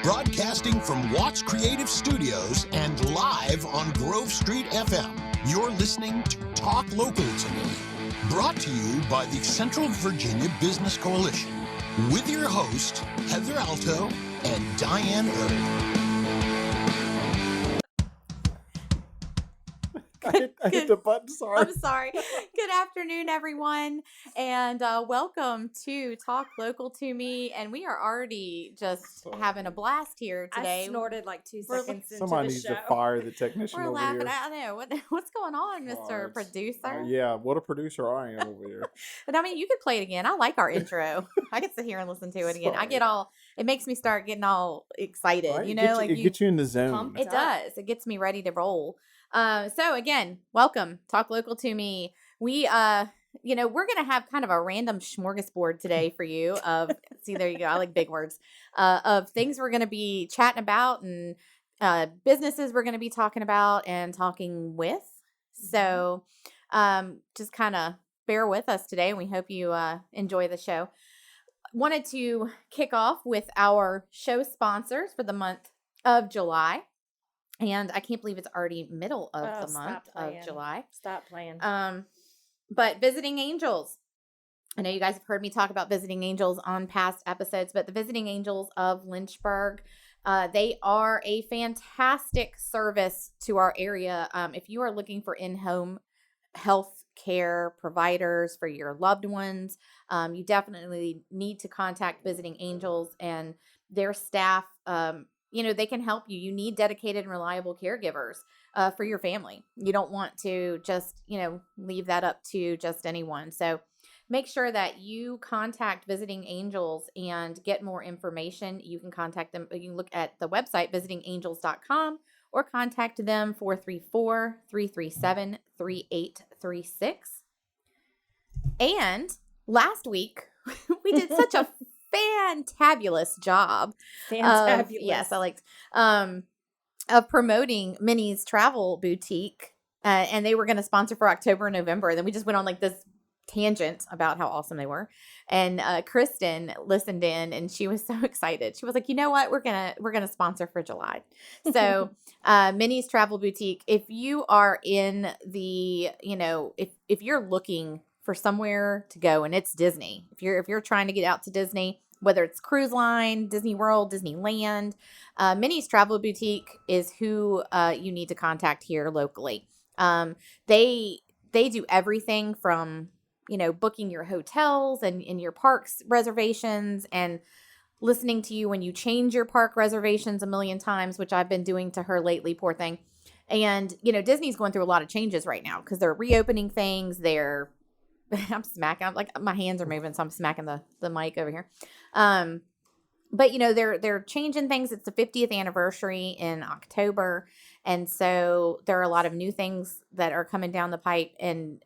Broadcasting from Watts Creative Studios and live on Grove Street FM, you're listening to Talk Local to Me, brought to you by the Central Virginia Business Coalition, with your host, Heather Alto and Diane Erb. I hit the button, sorry. I'm sorry. Good afternoon, everyone, and welcome to Talk Local to Me. And we are already just having a blast here today. I snorted like 2 seconds into the show. Somebody needs to fire the technician We're over laughing. here. I know. What's going on, Mr. Producer? Yeah, what a producer I am over here. But I mean, you could play it again. I like our intro. I get to sit here and listen to it again. Sorry. It makes me start getting all excited, Right? you know? It gets you in the zone. pumped. It does. It gets me ready to roll. So again, welcome. Talk Local to Me. We, we're going to have kind of a random smorgasbord today for you of, see, there you go. I like big words, of things we're going to be chatting about and, businesses we're going to be talking about and talking with. So, just kind of bear with us today, and we hope you, enjoy the show. Wanted to kick off with our show sponsors for the month of July. And I can't believe it's already middle of the month of July. Stop playing. But Visiting Angels. I know you guys have heard me talk about Visiting Angels on past episodes, but the Visiting Angels of Lynchburg, they are a fantastic service to our area. If you are looking for in-home health care providers for your loved ones, you definitely need to contact Visiting Angels and their staff. They can help you. You need dedicated and reliable caregivers for your family. You don't want to just, leave that up to just anyone. So make sure that you contact Visiting Angels and get more information. You can contact them. You can look at the website, visitingangels.com, or contact them 434-337-3836. And last week, we did such a fantabulous job. Fantabulous. Yes, I liked of promoting Minnie's Travel Boutique, and they were going to sponsor for October and November. And then we just went on like this tangent about how awesome they were. And Kristen listened in, and she was so excited. She was like, "You know what? We're gonna sponsor for July." So Minnie's Travel Boutique. If you are in the, if you're looking for somewhere to go, and it's Disney. If you're trying to get out to Disney, whether it's cruise line, Disney World, Disneyland, Minnie's Travel Boutique is who you need to contact here locally. They do everything from booking your hotels and in your parks reservations and listening to you when you change your park reservations a million times, which I've been doing to her lately, poor thing. And Disney's going through a lot of changes right now because they're reopening things. I'm smacking. I'm like, my hands are moving, so I'm smacking the mic over here. But they're changing things. It's the 50th anniversary in October, and so there are a lot of new things that are coming down the pipe, and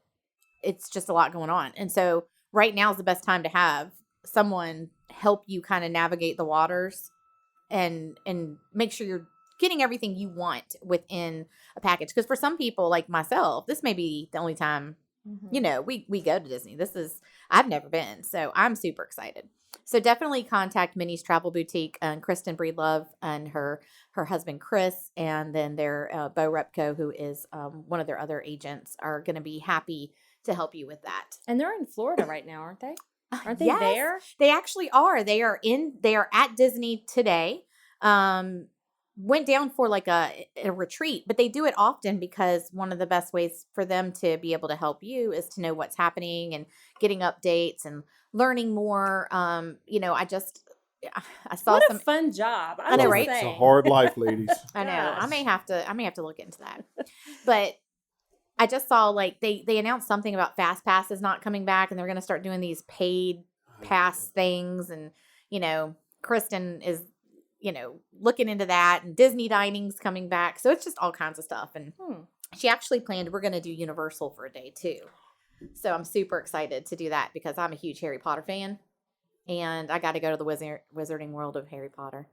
it's just a lot going on. And so right now is the best time to have someone help you kind of navigate the waters and make sure you're getting everything you want within a package. Because for some people like myself, this may be the only time we go to Disney. I've never been, so I'm super excited. So definitely contact Minnie's Travel Boutique and Kristen Breedlove and her husband, Chris, and then their Bo Repko, who is one of their other agents, are going to be happy to help you with that. And they're in Florida right now, aren't they? Aren't they Yes, there? They actually are. They are at Disney today. Went down for like a retreat, but they do it often because one of the best ways for them to be able to help you is to know what's happening and getting updates and learning more. I saw What some a fun job. I know, right? It's a hard life, ladies. I know. Gosh. I may have to look into that. But I just saw like they announced something about Fast Passes not coming back, and they're going to start doing these paid pass things, and Kristen is looking into that, and Disney dining's coming back. So it's just all kinds of stuff. And she actually planned, we're going to do Universal for a day too. So I'm super excited to do that because I'm a huge Harry Potter fan, and I got to go to the Wizarding World of Harry Potter.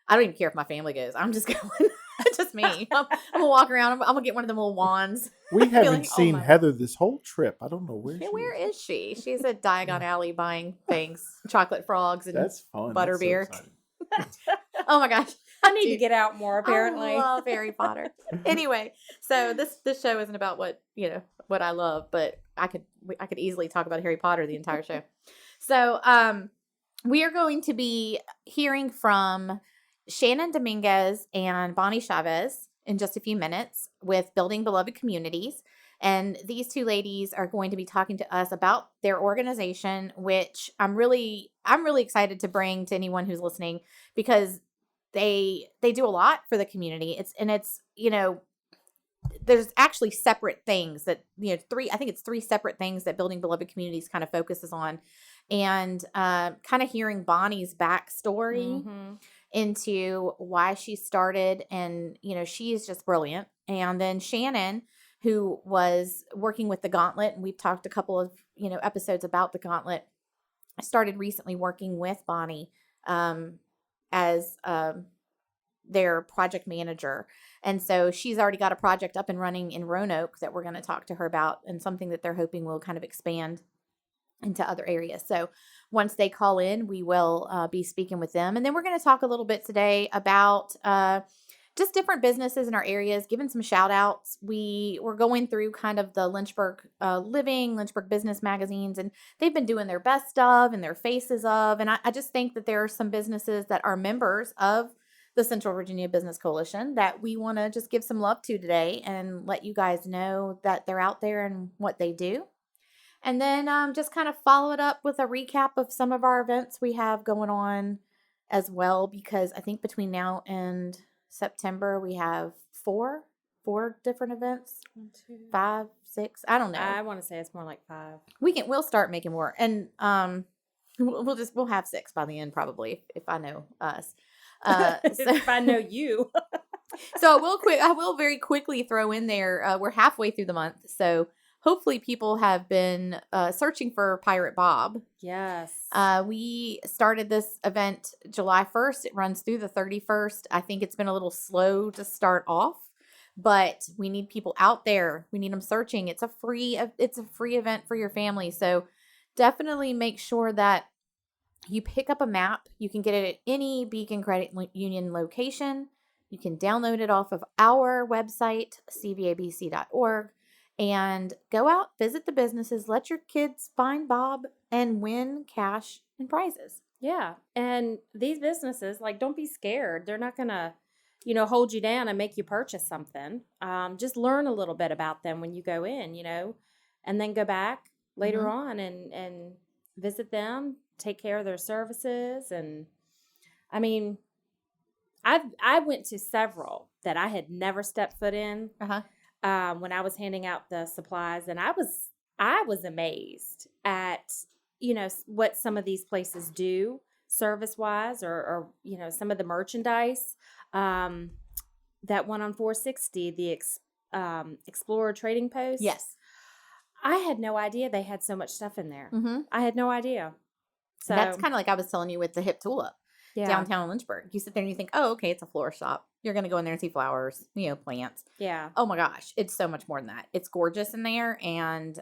I don't even care if my family goes. I'm just going. Just me. I'm gonna walk around. I'm gonna get one of them little wands. We haven't like, seen Heather this whole trip. I don't know where she Where is she? She's at Diagon Alley buying things, chocolate frogs and That's fun. butterbeer. That's so Oh my gosh. I need to get out more, apparently. I love Harry Potter. Anyway, so this show isn't about what I love, but I could easily talk about Harry Potter the entire show. So, we are going to be hearing from Shannon Dominguez and Bonnie Chavez in just a few minutes with Building Beloved Communities. And these two ladies are going to be talking to us about their organization, which I'm really excited to bring to anyone who's listening, because they do a lot for the community. There's actually separate things that, I think it's 3 separate things that Building Beloved Communities kind of focuses on. And kind of hearing Bonnie's backstory into why she started, and, she is just brilliant. And then Shannon, who was working with the Gauntlet, and we've talked a couple of, episodes about the Gauntlet, started recently working with Bonnie as their project manager. And so she's already got a project up and running in Roanoke that we're going to talk to her about, and something that they're hoping will kind of expand into other areas. So once they call in, we will be speaking with them. And then we're going to talk a little bit today about just different businesses in our areas, giving some shout outs. We're going through kind of the Lynchburg Lynchburg business magazines, and they've been doing their best of and their faces of. And I just think that there are some businesses that are members of the Central Virginia Business Coalition that we want to just give some love to today and let you guys know that they're out there and what they do. And then just kind of follow it up with a recap of some of our events we have going on as well, because I think between now and September we have four different events. 1, 2, 5, 6. I don't know. I want to say it's more like 5. We'll start making more, and we'll have 6 by the end probably if I know us. If I know you. So I will very quickly throw in there. We're halfway through the month, so hopefully people have been searching for Pirate Bob. Yes. We started this event July 1st. It runs through the 31st. I think it's been a little slow to start off, but we need people out there. We need them searching. It's a free event for your family. So definitely make sure that you pick up a map. You can get it at any Beacon Credit Union location. You can download it off of our website, cvabc.org. And go out, visit the businesses, let your kids find Bob and win cash and prizes. Yeah. And these businesses, don't be scared. They're not going to, hold you down and make you purchase something. Just learn a little bit about them when you go in, and then go back later on and visit them, take care of their services. And I mean, I went to several that I had never stepped foot in. When I was handing out the supplies, and I was amazed at, what some of these places do service wise, or some of the merchandise. That one on 460, the Explorer Trading Post. Yes. I had no idea they had so much stuff in there. I had no idea. So that's kind of like I was telling you with the Hip Tulip. Yeah. Downtown Lynchburg. You sit there and you think, oh, okay, it's a floral shop. You're going to go in there and see flowers, plants. Yeah. Oh my gosh, it's so much more than that. It's gorgeous in there. And,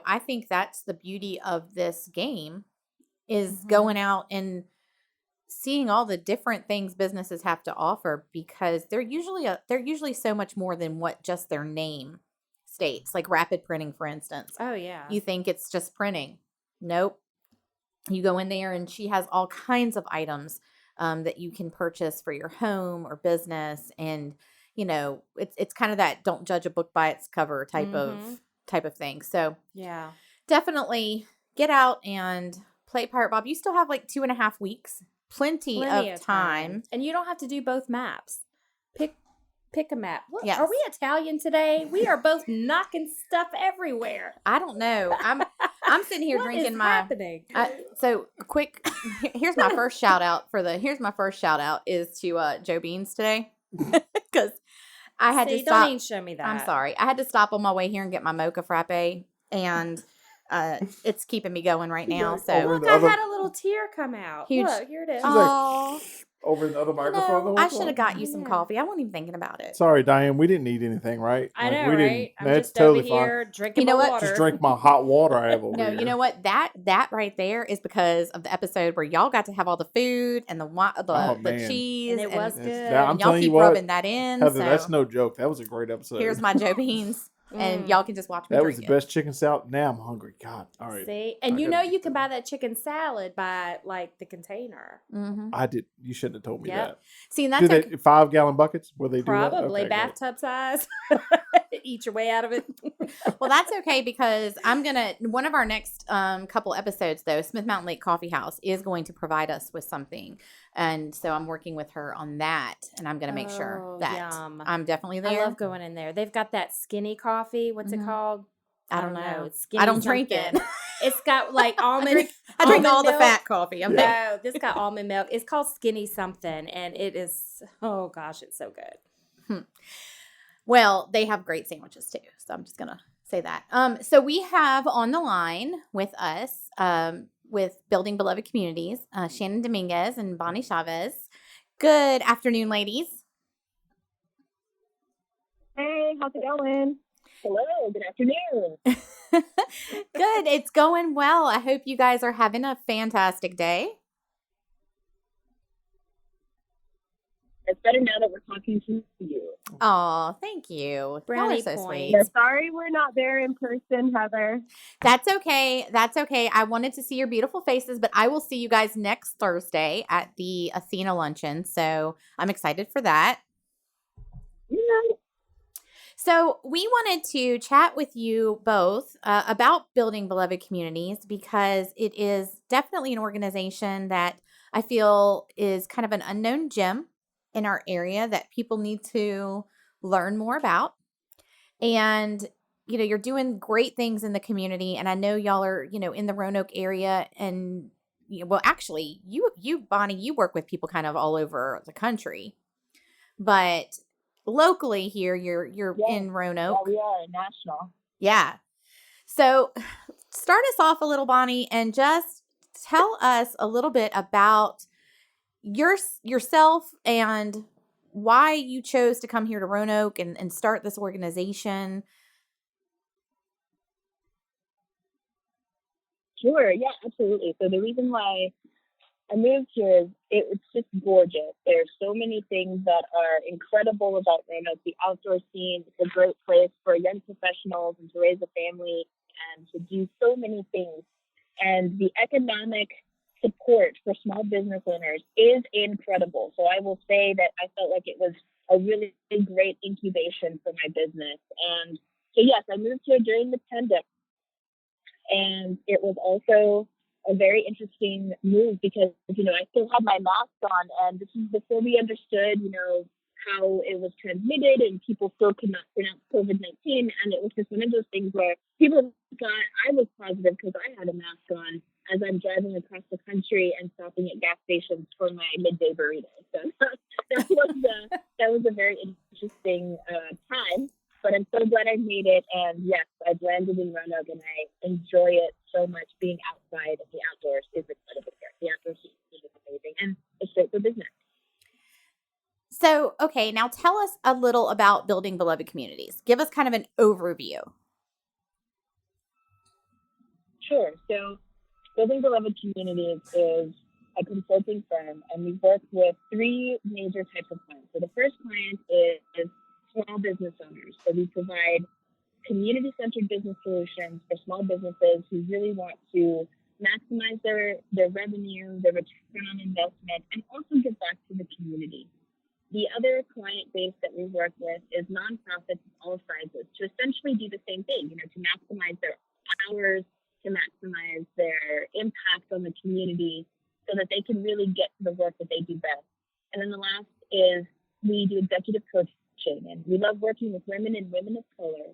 I think that's the beauty of this game is going out and seeing all the different things businesses have to offer, because they're usually so much more than what just their name states, like Rapid Printing, for instance. Oh, yeah. You think it's just printing. Nope. You go in there and she has all kinds of items that you can purchase for your home or business. And, it's kind of that don't judge a book by its cover type of thing. So yeah, definitely get out and play Pirate Bob. You still have 2.5 weeks, plenty of time. And you don't have to do both maps. Pick a map. Look, Yes. Are we Italian today? We are both knocking stuff everywhere. I don't know. I'm sitting here What drinking is my. happening? So quick. Here's my first shout out is to Joe Beans today, because I had to don't stop. even show me that. I'm sorry. I had to stop on my way here and get my mocha frappe, and it's keeping me going right now. Over So Look, the I other- had a little tear come out. Huge. Look, here it is. like- oh, over the other microphone. No, I should have got you some Yeah. coffee. I wasn't even thinking about it. Sorry, Diane. We didn't eat anything, right? I know, we right? I'm That's just totally over fine. here drinking You know my what? water. Just drink my hot water I have over No, here. you know what? That right there is because of the episode where y'all got to have all the food and the man. cheese, And it was It's- good. that- I'm and y'all telling keep you what, rubbing that in. Heather, So that's no joke. That was a great episode. here's my Joe beans, and y'all can just watch me That drink was the it. best chicken salad. Now I'm hungry. God, all right. See, and I you gotta know get you can that. buy that chicken salad by like the container. Mm-hmm. I did. You shouldn't have told me Yep. that. See, and that's Do okay. they 5-gallon buckets? Will they do that? Probably Okay, great. bathtub size. Eat your way out of it. Well, that's okay because one of our next couple episodes, though, Smith Mountain Lake Coffee House is going to provide us with something. And so I'm working with her on that. And I'm going to make sure Oh, that yum. I'm definitely I there. love going in there. They've got that skinny coffee. What's Mhm. it called? I don't know. It's skinny I don't drink something. it. It's got like almond. I drink almond all the milk. fat coffee. I'm No, this got almond milk. It's called Skinny something, and it is. Oh gosh, it's so good. Well, they have great sandwiches too. So I'm just going to say that. So we have on the line with us, with Building Beloved Communities, Shannon Dominguez and Bonnie Chavez. Good afternoon, ladies. Hey, how's it going? Hello, good afternoon. Good. It's going well. I hope you guys are having a fantastic day. It's better now that we're talking to you. Oh, thank you. Y'all are Brownie so points. sweet. Yeah, sorry we're not there in person, Heather. That's okay. That's okay. I wanted to see your beautiful faces, but I will see you guys next Thursday at the Athena luncheon. So I'm excited for that. Yeah. So we wanted to chat with you both about Building Beloved Communities because it is definitely an organization that I feel is kind of an unknown gem in our area that people need to learn more about. And, you're doing great things in the community. And I know y'all are, in the Roanoke area. And, well, actually, you, Bonnie, you work with people kind of all over the country. But locally here, you're Yeah. in Yeah, Roanoke. we are national. Yeah. So start us off a little, Bonnie, and just tell us a little bit about yourself and why you chose to come here to Roanoke and start this organization. Sure, yeah, absolutely. So the reason why I moved here is it's just gorgeous. There's so many things that are incredible about Roanoke. The outdoor scene, it's a great place for young professionals and to raise a family and to do so many things. And the economic support for small business owners is incredible. So I will say that I felt like it was a really great incubation for my business. And so, yes, I moved here during the pandemic. And it was also a very interesting move because, I still had my mask on, and this is before we understood, how it was transmitted and people still could not pronounce COVID-19. And it was just one of those things where people thought I was positive because I had a mask on as I'm driving across the country and stopping at gas stations for my midday burrito. So that was a very interesting time. But I'm so glad I made it. And yes, I've landed in Roanoke and I enjoy it so much. Being outside of the outdoors is incredible here. The outdoors is amazing and it's great for business. So, okay, now tell us a little about Building Beloved Communities. Give us kind of an overview. Sure. So Building Beloved Communities is a consulting firm, and we work with three major types of clients. So the first client is small business owners. So we provide community-centered business solutions for small businesses who really want to maximize their revenue, their return on investment, and also give back to the community. The other client base that we work with is nonprofits of all sizes to essentially do the same thing, to maximize their hours, to maximize their impact on the community so that they can really get to the work that they do best. And then the last is we do executive coaching, and we love working with women and women of color.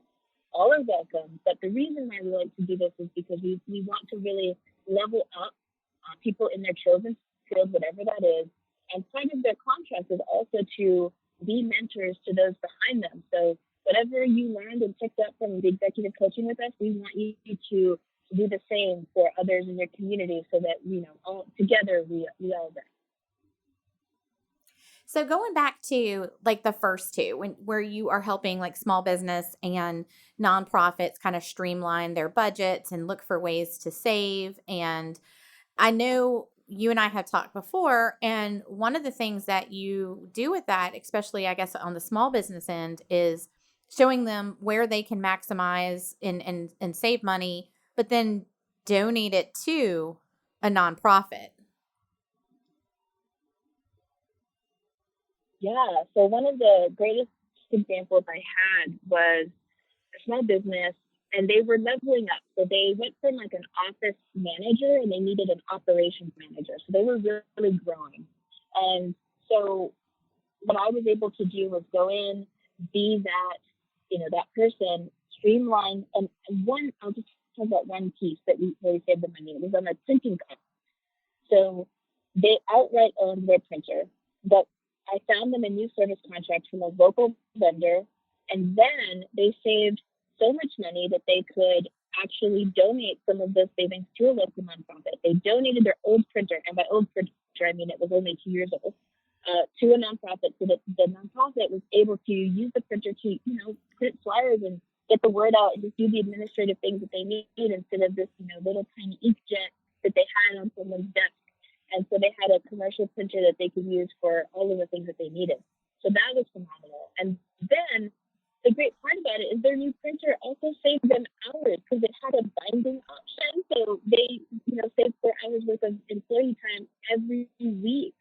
All are welcome, but the reason why we like to do this is because we want to really level up people in their chosen field, whatever that is. And part of their contract is also to be mentors to those behind them. So whatever you learned and picked up from the executive coaching with us, we want you to do the same for others in your community so that, all together we all learn. So going back to like the first two, where you are helping like small business and nonprofits kind of streamline their budgets and look for ways to save. And I know you and I have talked before, and one of the things that you do with that, especially I guess on the small business end, is showing them where they can maximize and save money, but then donate it to a nonprofit. Yeah. So one of the greatest examples I had was a small business, and they were leveling up. So they went from like an office manager and they needed an operations manager. So they were really growing. And so what I was able to do was go in, be that, that person, streamline, and I'll just talk about one piece where we saved the money. It was on a printing cost. So they outright owned their printer, but I found them a new service contract from a local vendor, and then they saved so much money that they could actually donate some of those savings to a local nonprofit. They donated their old printer, and by old printer, I mean it was only 2 years old, to a nonprofit, so that the nonprofit was able to use the printer to, print flyers and get the word out and just do the administrative things that they need instead of this, little tiny inkjet that they had on someone's desk. And so they had a commercial printer that they could use for all of the things that they needed. So that was phenomenal. And then the great part about it is their new printer also saved them hours because it had a binding option. So they, saved 4 hours worth of employee time every week.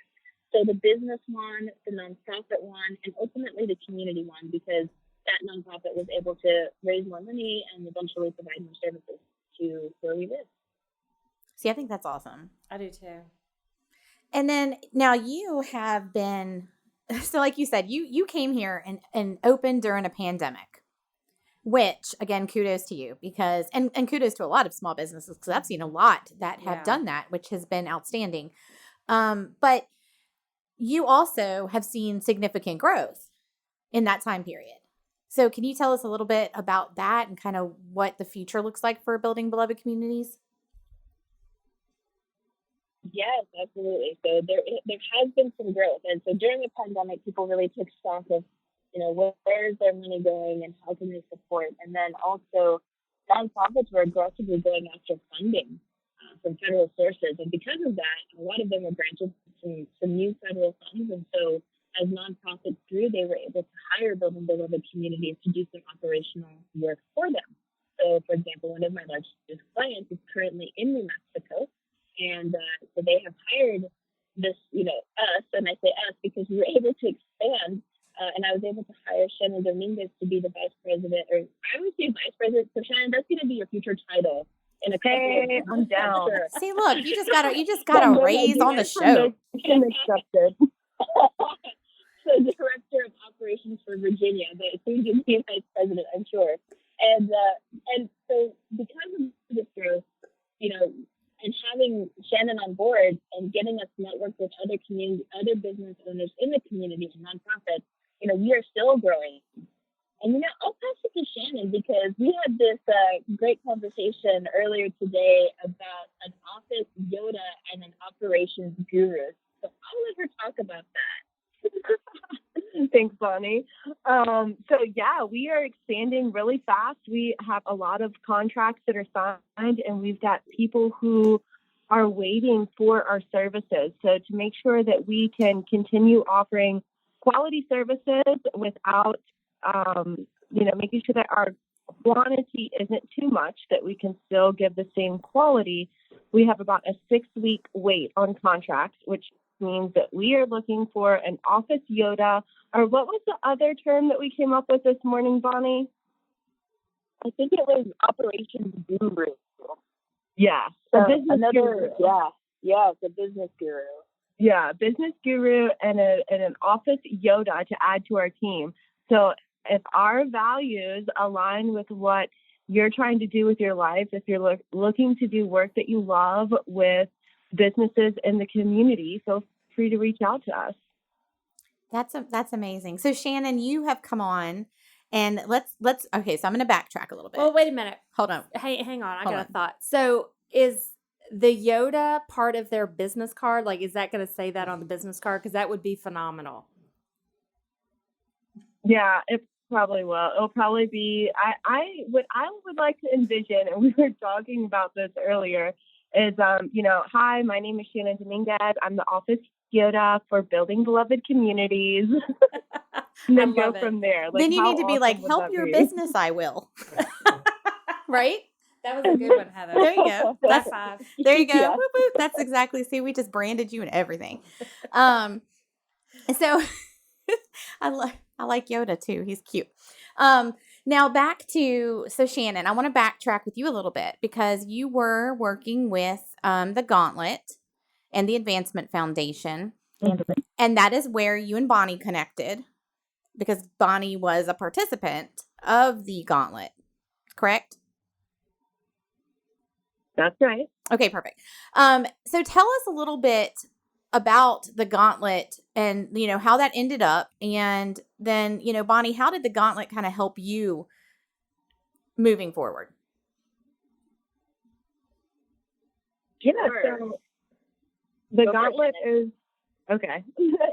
So the business won, the nonprofit won, and ultimately the community won because that nonprofit was able to raise more money and eventually provide more services to where we live. See, I think that's awesome. I do too. And then now you have been, so like you said, you came here and opened during a pandemic, which again, kudos to you because, and kudos to a lot of small businesses because I've seen a lot that have done that, which has been outstanding. But you also have seen significant growth in that time period. So can you tell us a little bit about that and kind of what the future looks like for building beloved communities? Yes, absolutely. So there has been some growth. And so during the pandemic, people really took stock of, where is their money going and how can they support? And then also nonprofits were aggressively going after funding from federal sources. And because of that, a lot of them were granted some new federal funds. And so as nonprofits grew, they were able to hire building beloved communities to do some operational work for them. So, for example, one of my largest clients is currently in New Mexico. And so they have hired this, us, and I say us because we were able to expand. And I was able to hire Shannon Dominguez to be the vice president, or I would say vice president. So Shannon, that's going to be your future title in a couple of years. I'm down. Sure. See, look, you just got a raise on the show. Accepted. So director of operations for Virginia, but soon to be vice president, I'm sure. And so because of this growth, and having Shannon on board and getting us networked with other business owners in the community and nonprofits, we are still growing. And, I'll pass it to Shannon because we had this great conversation earlier today about an office Yoda and an operations guru. So I'll let her talk about that. Thanks, Bonnie. We are expanding really fast. We have a lot of contracts that are signed, and we've got people who are waiting for our services. So to make sure that we can continue offering quality services without, making sure that our quantity isn't too much, that we can still give the same quality, we have about a 6-week wait on contracts, which means that we are looking for an office Yoda, or what was the other term that we came up with this morning, Bonnie? I think it was operations guru. Yeah. So A business guru. Yeah, it's a business guru. Yeah, business guru and an office Yoda to add to our team. So if our values align with what you're trying to do with your life, if you're looking to do work that you love with businesses in the community, feel free to reach out to us. That's amazing. So Shannon, you have come on, and let's okay. So I'm going to backtrack a little bit. Well, wait a minute. Hold on. Hey, hang on. I Hold got on. a thought. So is the Yoda part of their business card? Like, is that going to say that on the business card? Because that would be phenomenal. Yeah, it probably will. It'll probably be. What I would like to envision, and we were talking about this earlier, is hi, my name is Shannon Dominguez. I'm the office Yoda for building beloved communities, and I then go love it. from there. Then you how need to be awesome like, would help that your be? business, I will. Right? That was a good one, Heather. There you go. High That's five. there you go. Yeah. Whoop, whoop. That's exactly. See, we just branded you and everything. So I like Yoda too. He's cute. Now back to Shannon, I want to backtrack with you a little bit because you were working with the Gauntlet and the Advancement Foundation, and that is where you and Bonnie connected because Bonnie was a participant of the Gauntlet, correct? That's right. Okay, perfect. So tell us a little bit about the Gauntlet and, how that ended up. And then, Bonnie, how did the Gauntlet kind of help you moving forward? Yeah. Sure. So the Go for it, Gauntlet Shannon. is okay.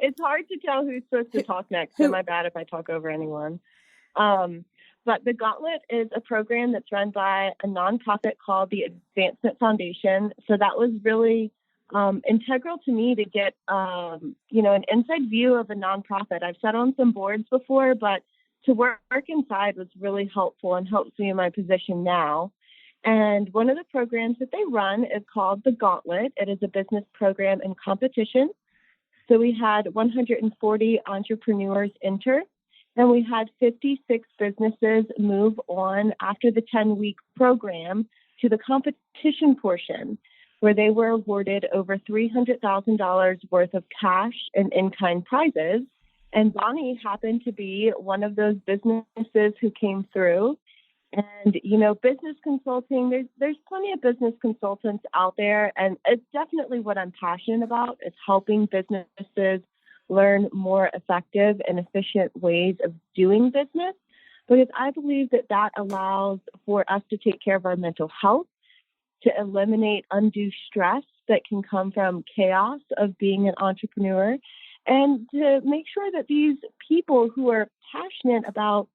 It's hard to tell who's supposed to talk next. So my bad if I talk over anyone. But the Gauntlet is a program that's run by a nonprofit called the Advancement Foundation. So that was really integral to me to get, an inside view of a nonprofit. I've sat on some boards before, but to work inside was really helpful and helps me in my position now. And one of the programs that they run is called the Gauntlet. It is a business program and competition. So we had 140 entrepreneurs enter, and we had 56 businesses move on after the 10-week program to the competition portion, where they were awarded over $300,000 worth of cash and in-kind prizes. And Bonnie happened to be one of those businesses who came through. And, business consulting, there's plenty of business consultants out there. And it's definitely what I'm passionate about, is helping businesses learn more effective and efficient ways of doing business. Because I believe that allows for us to take care of our mental health, to eliminate undue stress that can come from chaos of being an entrepreneur, and to make sure that these people who are passionate about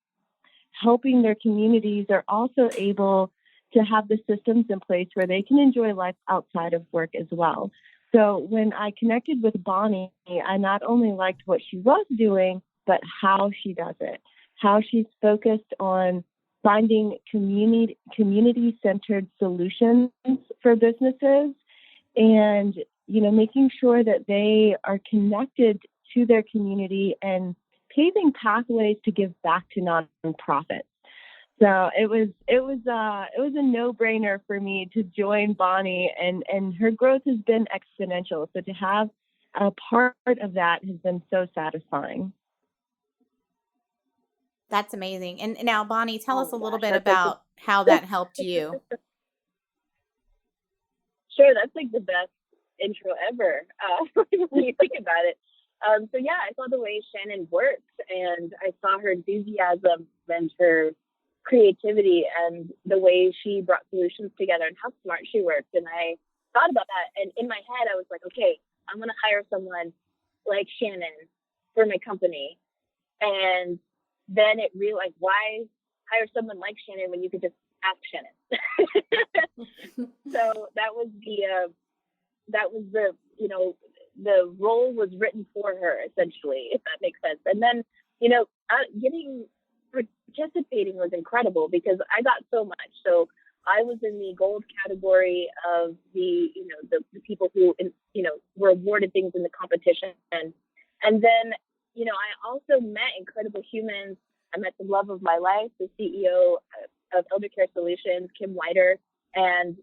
helping their communities are also able to have the systems in place where they can enjoy life outside of work as well. So when I connected with Bonnie, I not only liked what she was doing, but how she does it, how she's focused on finding community-centered solutions for businesses and, making sure that they are connected to their community and paving pathways to give back to nonprofits. So it was a no-brainer for me to join Bonnie, and her growth has been exponential. So to have a part of that has been so satisfying. That's amazing. And now, Bonnie, tell us a little bit that's like about how that helped you. Sure, that's like the best intro ever when you think about it. So yeah, I saw the way Shannon works, and I saw her enthusiasm and her creativity and the way she brought solutions together and how smart she worked. And I thought about that, and in my head, I was like, okay, I'm going to hire someone like Shannon for my company. And then it realized, why hire someone like Shannon when you could just ask Shannon? So that was the the role was written for her, essentially, if that makes sense. And then, participating was incredible because I got so much. So I was in the gold category of the people who, were awarded things in the competition. And then, I also met incredible humans. I met the love of my life, the CEO of Elder Care Solutions, Kim Whiter. And,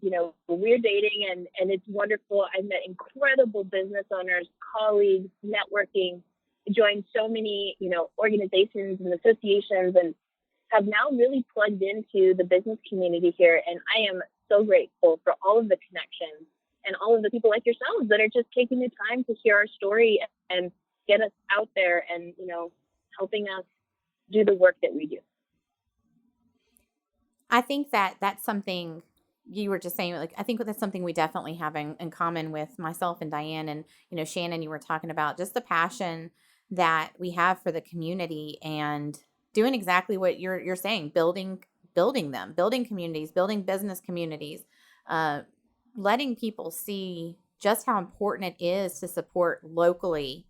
we're dating and it's wonderful. I met incredible business owners, colleagues, networking, joined so many, organizations and associations, and have now really plugged into the business community here. And I am so grateful for all of the connections and all of the people like yourselves that are just taking the time to hear our story and get us out there and, helping us do the work that we do. I think that's something you were just saying, like, I think that's something we definitely have in common with myself and Diane. And, Shannon, you were talking about just the passion that we have for the community and doing exactly what you're saying, building communities, building business communities, letting people see just how important it is to support locally,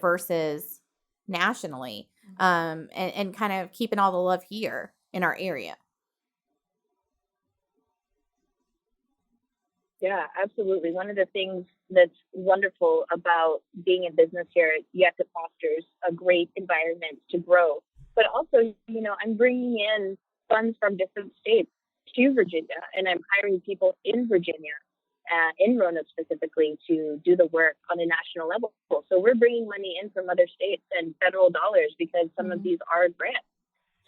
versus nationally, and kind of keeping all the love here in our area. Yeah, absolutely. One of the things that's wonderful about being in business here, yes, it fosters a great environment to grow. But also, I'm bringing in funds from different states to Virginia, and I'm hiring people in Virginia, in Roanoke specifically, to do the work on a national level. So we're bringing money in from other states and federal dollars because some of these are grants.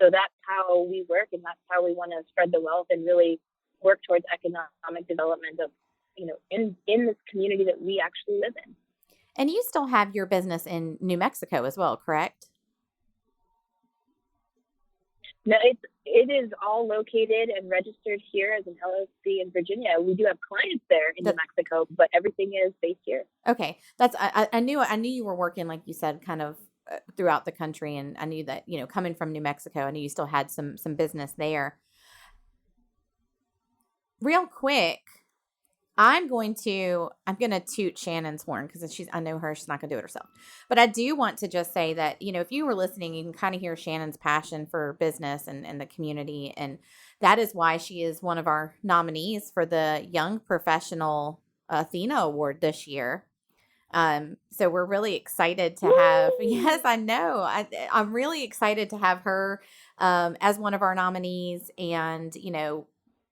So that's how we work, and that's how we want to spread the wealth and really work towards economic development of, in this community that we actually live in. And you still have your business in New Mexico as well, correct? No, it is all located and registered here as an LLC in Virginia. We do have clients there in New Mexico, but everything is based here. Okay, that's I knew you were working, like you said, kind of throughout the country, and I knew that coming from New Mexico, I knew you still had some business there. Real quick, I'm gonna toot Shannon's horn because I know her, she's not gonna do it herself. But I do want to just say that, if you were listening, you can kind of hear Shannon's passion for business and the community. And that is why she is one of our nominees for the Young Professional Athena Award this year. So we're really excited to have, yes, I know. I'm really excited to have her as one of our nominees, and,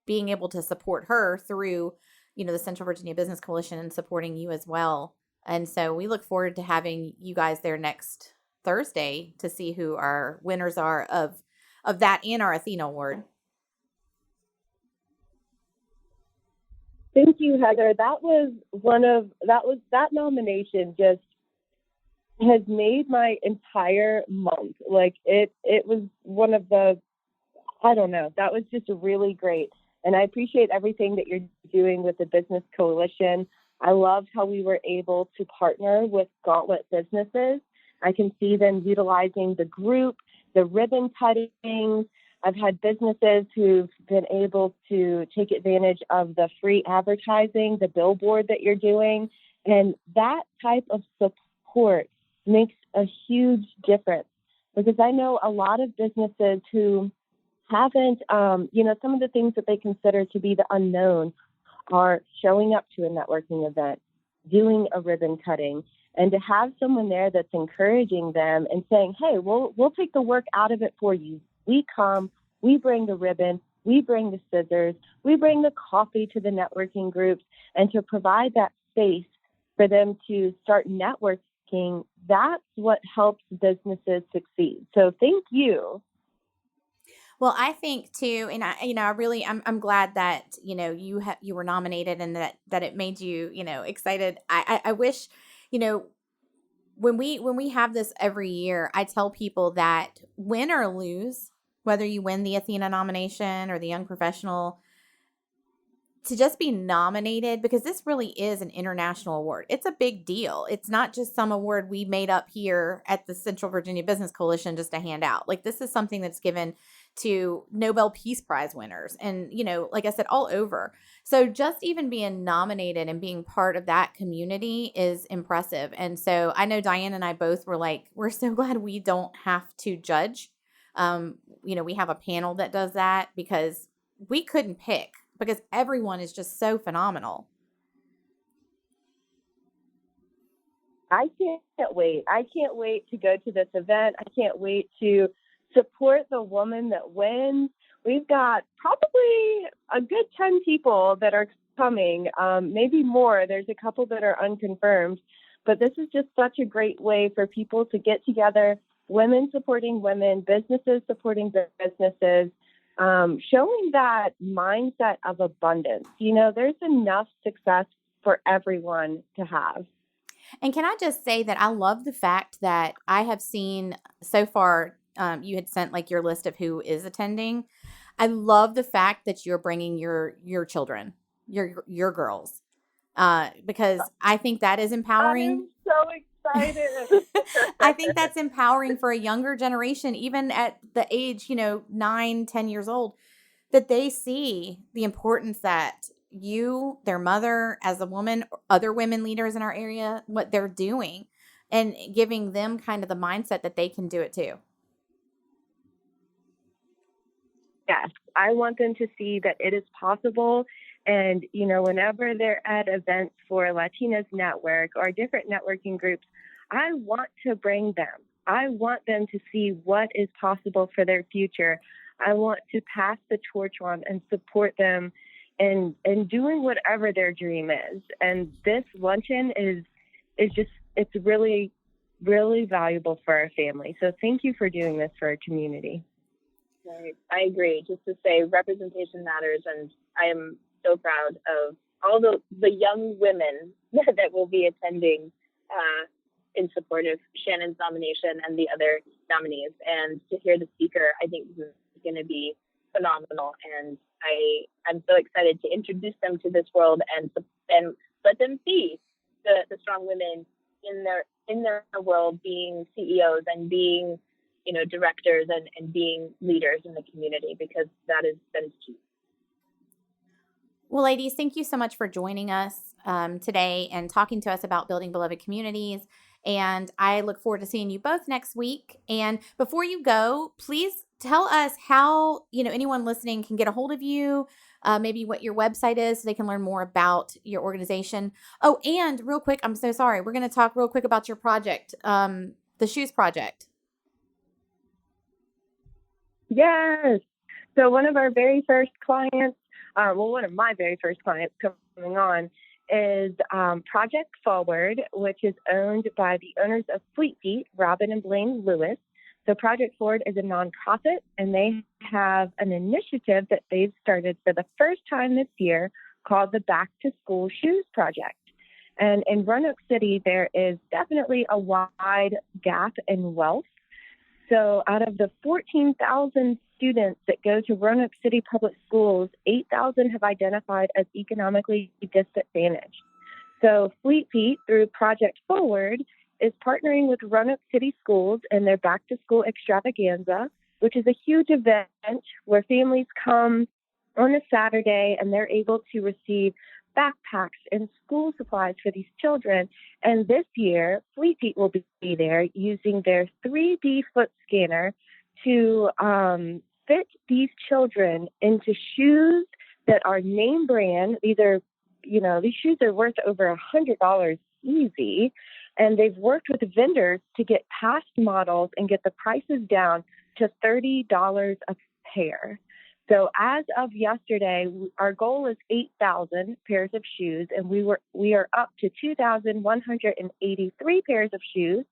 being able to support her through the Central Virginia Business Coalition and supporting you as well. And so we look forward to having you guys there next Thursday to see who our winners are of that and our Athena Award. Thank you, Heather. That nomination just has made my entire month. Like it was one of the, I don't know, that was just really great. And I appreciate everything that you're doing with the Business Coalition. I loved how we were able to partner with Gauntlet businesses. I can see them utilizing the group, the ribbon cuttings. I've had businesses who've been able to take advantage of the free advertising, the billboard that you're doing. And that type of support makes a huge difference, because I know a lot of businesses who haven't, some of the things that they consider to be the unknown are showing up to a networking event, doing a ribbon cutting, and to have someone there that's encouraging them and saying, hey, we'll take the work out of it for you. We come, we bring the ribbon, we bring the scissors, we bring the coffee to the networking groups, and to provide that space for them to start networking, that's what helps businesses succeed. So thank you. Well, I think too, and I'm glad that, you were nominated, and that it made you, excited. I wish, when we have this every year, I tell people that win or lose, whether you win the Athena nomination or the Young Professional, to just be nominated, because this really is an international award. It's a big deal. It's not just some award we made up here at the Central Virginia Business Coalition just to hand out. Like, this is something that's given to Nobel Peace Prize winners and, like I said, all over. So just even being nominated and being part of that community is impressive. And so I know Diane and I both were like, we're so glad we don't have to judge. We have a panel that does that, because we couldn't pick, because everyone is just so phenomenal. I can't wait. I can't wait to go to this event. I can't wait to support the woman that wins. We've got probably a good 10 people that are coming, maybe more. There's a couple that are unconfirmed, but this is just such a great way for people to get together, women supporting women, businesses supporting businesses, showing that mindset of abundance. There's enough success for everyone to have. And can I just say that I love the fact that I have seen so far, you had sent like your list of who is attending. I love the fact that you're bringing your children, your girls, because I think that is empowering. I'm so excited. I think that's empowering for a younger generation, even at the age, 9, 10 years old, that they see the importance that you, their mother, as a woman, other women leaders in our area, what they're doing, and giving them kind of the mindset that they can do it too. Yes, I want them to see that it is possible. And, whenever they're at events for Latinas Network or different networking groups, I want to bring them. I want them to see what is possible for their future. I want to pass the torch on and support them in doing whatever their dream is. And this luncheon is just, it's really, really valuable for our family. So thank you for doing this for our community. Right. I agree. Just to say, representation matters, and I am so proud of all the young women that will be attending in support of Shannon's nomination and the other nominees. And to hear the speaker, I think this is going to be phenomenal. And I'm so excited to introduce them to this world and let them see the strong women in their world, being CEOs and being directors and being leaders in the community, because that is key. Well, ladies, thank you so much for joining us today and talking to us about building beloved communities. And I look forward to seeing you both next week. And before you go, please tell us how, anyone listening can get a hold of you, maybe what your website is so they can learn more about your organization. Oh, and real quick, I'm so sorry. We're going to talk real quick about your project, the Shoes Project. Yes. So one of our very first clients, one of my very first clients coming on is Project Forward, which is owned by the owners of Fleet Feet, Robin and Blaine Lewis. So Project Forward is a nonprofit, and they have an initiative that they've started for the first time this year called the Back to School Shoes Project. And in Roanoke City, there is definitely a wide gap in wealth. So out of the 14,000 students that go to Roanoke City Public Schools, 8,000 have identified as economically disadvantaged. So Fleet Feet, through Project Forward, is partnering with Roanoke City Schools in their Back to School Extravaganza, which is a huge event where families come on a Saturday and they're able to receive backpacks and school supplies for these children. And this year, Fleet Feet will be there using their 3D foot scanner to fit these children into shoes that are name brand. These shoes are worth over $100 easy. And they've worked with vendors to get past models and get the prices down to $30 a pair. So as of yesterday, our goal is 8,000 pairs of shoes, and we are up to 2,183 pairs of shoes.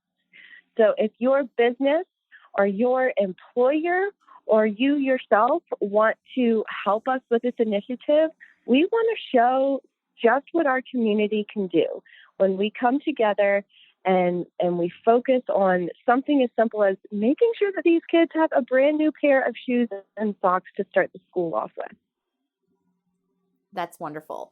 So if your business or your employer or you yourself want to help us with this initiative, we want to show just what our community can do when we come together and we focus on something as simple as making sure that these kids have a brand new pair of shoes and socks to start the school off with. That's wonderful.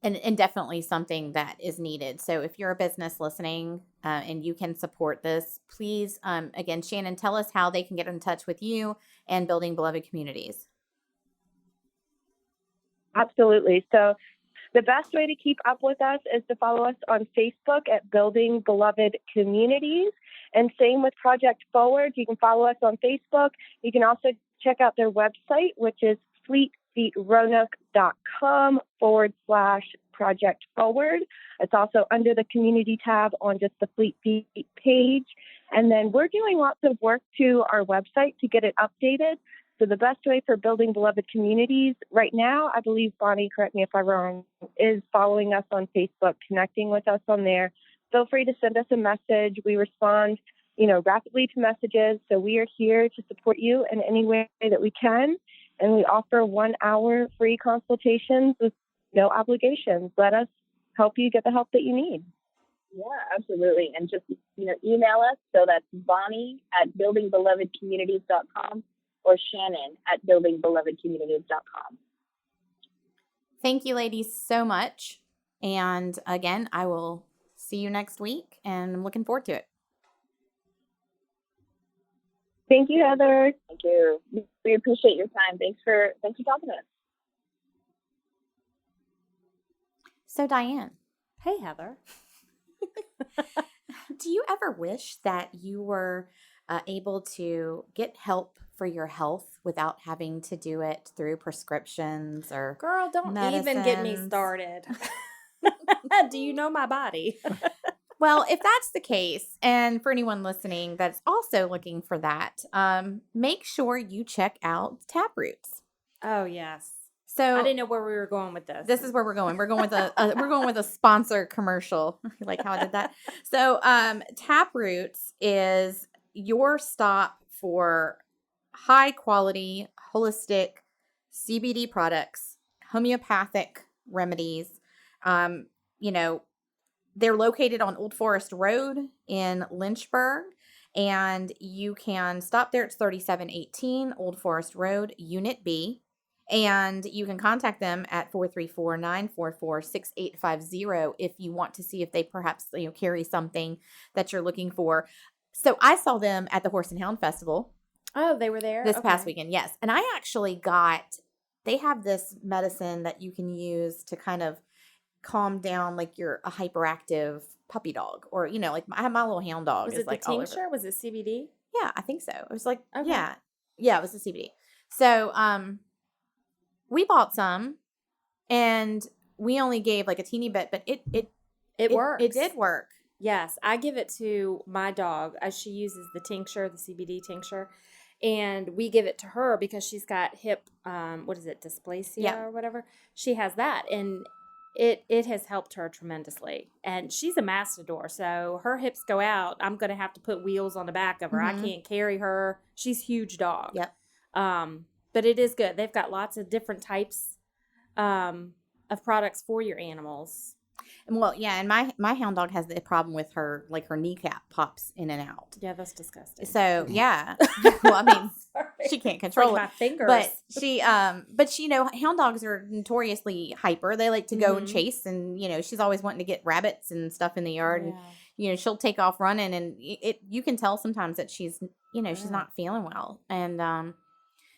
And definitely something that is needed. So if you're a business listening and you can support this, please, again, Shannon, tell us how they can get in touch with you and Building Beloved Communities. Absolutely. So the best way to keep up with us is to follow us on Facebook at Building Beloved Communities. And same with Project Forward. You can follow us on Facebook. You can also check out their website, which is fleetfeetroanoke.com/Project Forward. It's also under the community tab on just the Fleet Feet page. And then we're doing lots of work to our website to get it updated. So the best way for Building Beloved Communities right now, I believe, Bonnie, correct me if I'm wrong, is following us on Facebook, connecting with us on there. Feel free to send us a message. We respond, rapidly to messages. So we are here to support you in any way that we can. And we offer 1 hour free consultations with no obligations. Let us help you get the help that you need. Yeah, absolutely. And just, email us. So that's Bonnie at buildingbelovedcommunities.com. or Shannon at buildingbelovedcommunities.com. Thank you, ladies, so much. And again, I will see you next week, and I'm looking forward to it. Thank you, Heather. Thank you. We appreciate your time. Thanks for talking to us. So, Diane, Hey, Heather. do you ever wish that you were able to get help for your health without having to do it through prescriptions or Girl, don't even get me medicines? started. Do you know my body? Well, if that's the case, and for anyone listening that's also looking for that, make sure you check out Taproots. Oh, yes. So I didn't know where we were going with this. this is where we're going. We're going with we're going with a sponsor commercial. You like how I did that? So Taproots is your stop for high quality holistic CBD products, homeopathic remedies. You know, they're located on Old Forest Road in Lynchburg, and you can stop there. It's 3718 Old Forest Road, Unit B. And you can contact them at 434-944-6850 if you want to see if they perhaps carry something that you're looking for. So I saw them at the Horse and Hound Festival Oh, they were there? this past Okay. weekend. Yes. And I actually they have this medicine that you can use to kind of calm down like you're a hyperactive puppy dog, or like I have my little hound dog. Was is it the like all over. tincture? Was it CBD? Yeah, I think so. It was like Okay. yeah, it was a CBD. So we bought some, and we only gave like a teeny bit, but it works. It did work. Yes, I give it to my dog as she uses the tincture, the CBD tincture, and we give it to her because she's got hip, dysplasia Yeah. or whatever. She has that, and it has helped her tremendously. And she's a mastador, so her hips go out. I'm going to have to put wheels on the back of her. Mhm. I can't carry her. She's a huge dog. Yep. But it is good. They've got lots of different types of products for your animals. Well, yeah, and my hound dog has the problem with her, like her kneecap pops in and out. Yeah, that's disgusting. So yeah, well, I mean, Sorry. she can't It's control like it. my fingers. But she, hound dogs are notoriously hyper. They like to go and Mhm. chase, and she's always wanting to get rabbits and stuff in the yard, Yeah. and she'll take off running, and you can tell sometimes that she's she's Yeah. not feeling well, and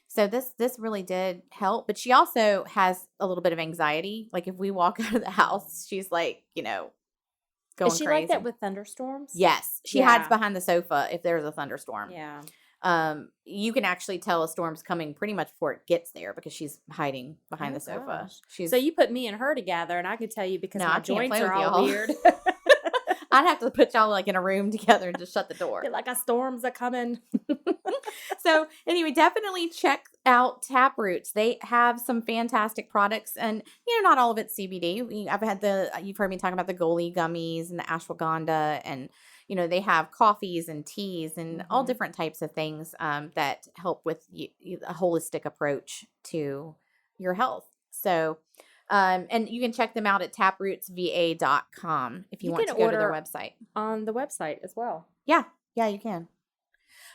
so this really did help. But she also has a little bit of anxiety. Like if we walk out of the house, she's like going Is she crazy. like that with thunderstorms? Yes, she Yeah. hides behind the sofa if there's a thunderstorm. Yeah. You can actually tell a storm's coming pretty much before it gets there because she's hiding behind Oh, the sofa. gosh. She's So you put me and her together, and I could tell you because No, I my can't joints play are with all y'all. weird. I'd have to put y'all like in a room together and just shut the door. Feel like a storms are coming. So anyway, definitely check out Taproots. They have some fantastic products, and not all of it's CBD. You've heard me talk about the Goli gummies and the ashwagandha, and they have coffees and teas and all Mhm. different types of things that help with a holistic approach to your health. So, and you can check them out at taprootsva.com if you You want can to go to their order- website. On the website as well. Yeah, you can.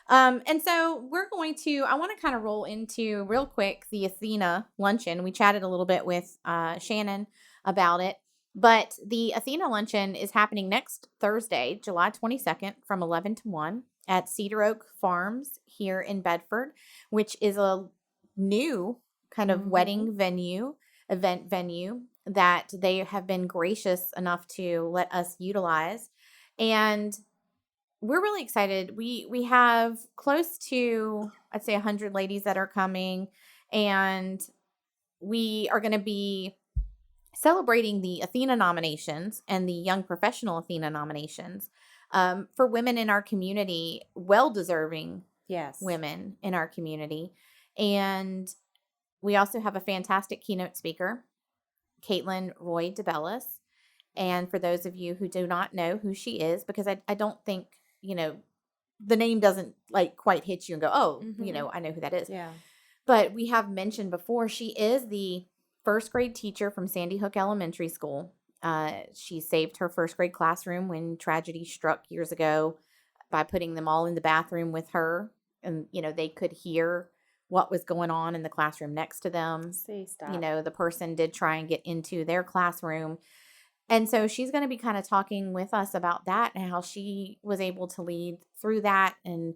And so I want to kind of roll into real quick the Athena luncheon. We chatted a little bit with Shannon about it, but the Athena luncheon is happening next Thursday, July 22nd from 11 to 1 at Cedar Oak Farms here in Bedford, which is a new kind of wedding event venue that they have been gracious enough to let us utilize. And we're really excited. We have close to, I'd say, 100 ladies that are coming, and we are going to be celebrating the Athena nominations and the Young Professional Athena nominations for women in our community, well-deserving Yes. women in our community. And we also have a fantastic keynote speaker, Caitlin Roy DeBellis. And for those of you who do not know who she is, because I don't think, the name doesn't like quite hit you and go, oh, Mhm. I know who that is. Yeah. But we have mentioned before, she is the first grade teacher from Sandy Hook Elementary School. She saved her first grade classroom when tragedy struck years ago by putting them all in the bathroom with her. And, they could hear what was going on in the classroom next to them. See, stop. The person did try and get into their classroom. And so she's going to be kind of talking with us about that and how she was able to lead through that. And,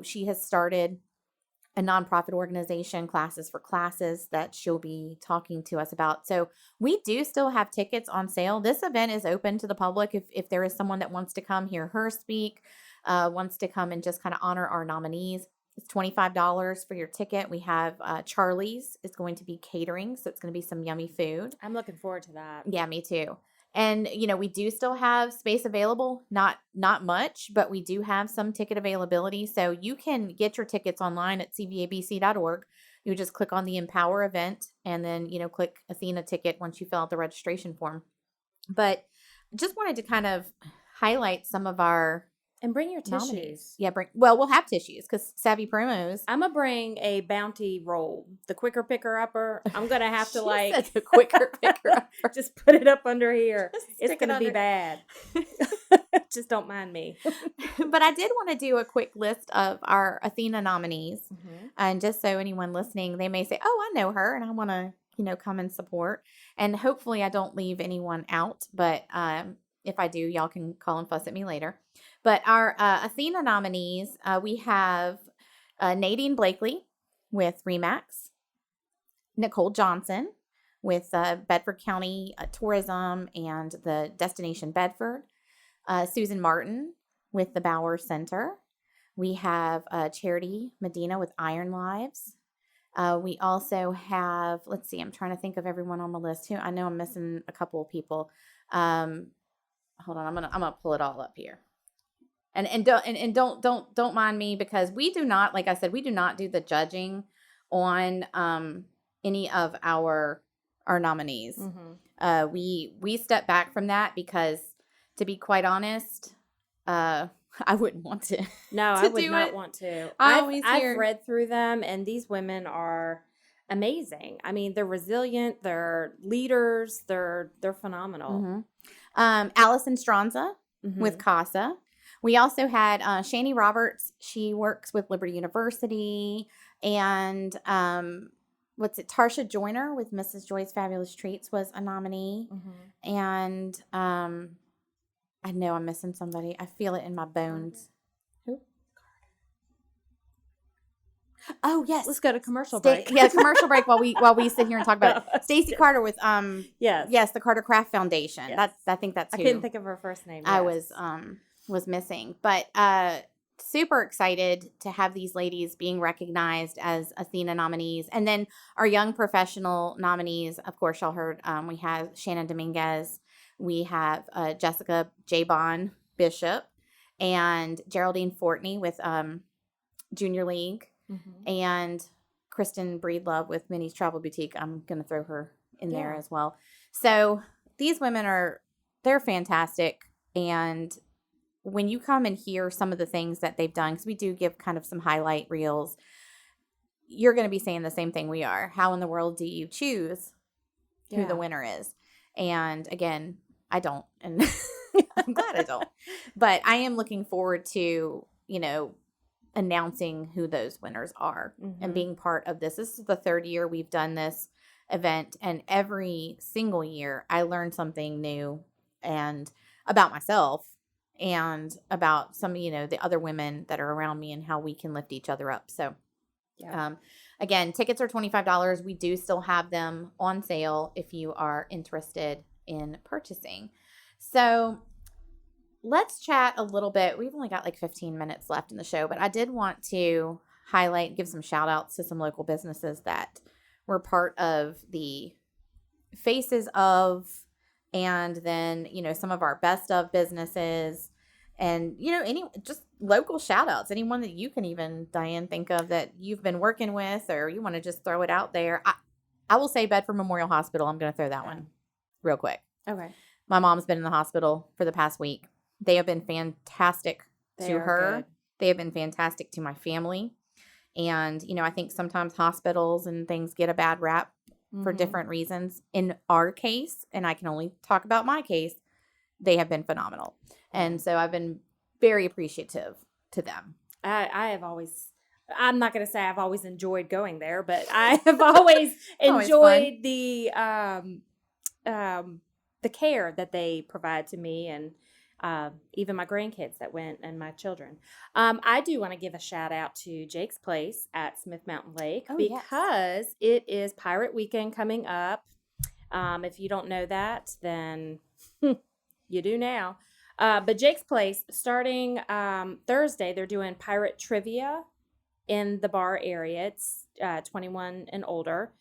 she has started a nonprofit organization, Classes for Classes, that she'll be talking to us about. So we do still have tickets on sale. This event is open to the public. If there is someone that wants to come hear her speak, wants to come and just kind of honor our nominees, it's $25 for your ticket. We have Charlie's is going to be catering, so it's going to be some yummy food. I'm looking forward to that. Yeah, me too. And, we do still have space available, not much, but we do have some ticket availability. So you can get your tickets online at cvabc.org. You just click on the Empower event and then, click Athena ticket once you fill out the registration form. But just wanted to kind of highlight some of our And bring your tissues. nominees. Yeah, we'll have tissues because Savvy Promos. I'm going to bring a bounty roll, the quicker picker upper. I'm going to have to She said the quicker picker. just put it up under here. Just It's stick going it to be under. bad. Just don't mind me. But I did want to do a quick list of our Athena nominees. Mm-hmm. And just so anyone listening, they may say, oh, I know her and I want to, come and support. And hopefully I don't leave anyone out. But if I do, y'all can call and fuss at me later. But our Athena nominees, we have Nadine Blakely with Remax, Nicole Johnson with Bedford County Tourism and the Destination Bedford, Susan Martin with the Bauer Center. We have Charity Medina with Iron Lives. We also have, let's see, I'm trying to think of everyone on the list here. I know I'm missing a couple of people. Hold on, I'm gonna pull it all up here. And don't mind me because we do not, like I said, we do not do the judging on any of our nominees. Mm-hmm. We step back from that because, to be quite honest, I wouldn't want to. No, to I would do not it. want to. I've read through them, and these women are amazing. I mean, they're resilient. They're leaders. They're phenomenal. Mm-hmm. Allison Stronza Mm-hmm. with CASA. We also had Shani Roberts. She works with Liberty University. And Tarsha Joyner with Mrs. Joy's Fabulous Treats was a nominee. Mm-hmm. And I know I'm missing somebody. I feel it in my bones. Who? Oh, yes. Let's go to commercial break. Yeah, commercial break while we sit here and talk about it. Stacey Carter with Yes. the Carter Craft Foundation. Yes. I think that's I who couldn't think of her first name. I Yes. was missing. But super excited to have these ladies being recognized as Athena nominees. And then our young professional nominees, of course, y'all heard, we have Shannon Dominguez, we have Jessica J. Bond Bishop, and Geraldine Fortney with Junior League, Mm-hmm. and Kristen Breedlove with Minnie's Travel Boutique. I'm going to throw her in there Yeah. as well. So these women they're fantastic. And when you come and hear some of the things that they've done, because we do give kind of some highlight reels, you're going to be saying the same thing we are. How in the world do you choose who the winner is? And again, I don't. And I'm glad I don't. But I am looking forward to, announcing who those winners are Mm-hmm. and being part of this. This is the third year we've done this event. And every single year I learn something new and about myself and about some, the other women that are around me and how we can lift each other up. So, Yeah. again, tickets are $25. We do still have them on sale if you are interested in purchasing. So let's chat a little bit. We've only got like 15 minutes left in the show, but I did want to highlight, give some shout outs to some local businesses that were part of the faces of, and then, some of our best of businesses. And, any just local shout outs, anyone that you can even, Diane, think of that you've been working with or you want to just throw it out there. I will say Bedford Memorial Hospital. I'm going to throw that one real quick. Okay. My mom's been in the hospital for the past week. They have been fantastic to her. Good. They have been fantastic to my family. And, I think sometimes hospitals and things get a bad rap for Mhm. different reasons. In our case, and I can only talk about my case, they have been phenomenal. And so I've been very appreciative to them. I have always, I'm not going to say I've always enjoyed going there, but I have always Always enjoyed the the care that they provide to me and even my grandkids that went and my children. I do want to give a shout out to Jake's Place at Smith Mountain Lake because it is Pirate Weekend coming up. If you don't know that, then you do now. But Jake's Place, starting Thursday, they're doing pirate trivia in the bar area. It's 21 and older.